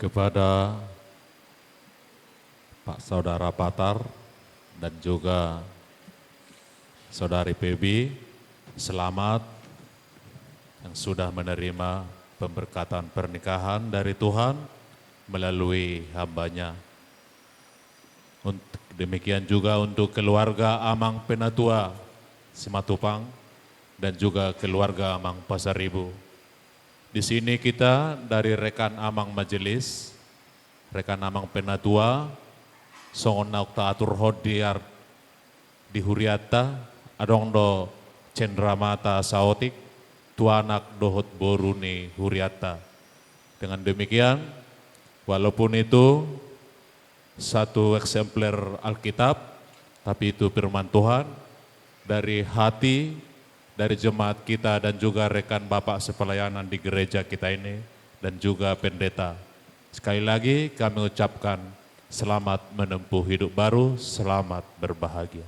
kepada Pak Saudara Patar dan juga Saudari PB, selamat yang sudah menerima pemberkatan pernikahan dari Tuhan melalui hambanya. Demikian juga untuk keluarga Amang Penatua Simatupang dan juga keluarga Amang Pasaribu. Di sini kita dari rekan Amang Majelis, rekan Amang Penatua, songon naukta atur hodiar di Huriata, adongdo cendramata saotik, tuanak dohot boruni Huriata. Dengan demikian, walaupun itu satu eksemplar Alkitab, tapi itu firman Tuhan dari hati, dari jemaat kita dan juga rekan Bapak sepelayanan di gereja kita ini dan juga pendeta. Sekali lagi kami ucapkan selamat menempuh hidup baru, selamat berbahagia.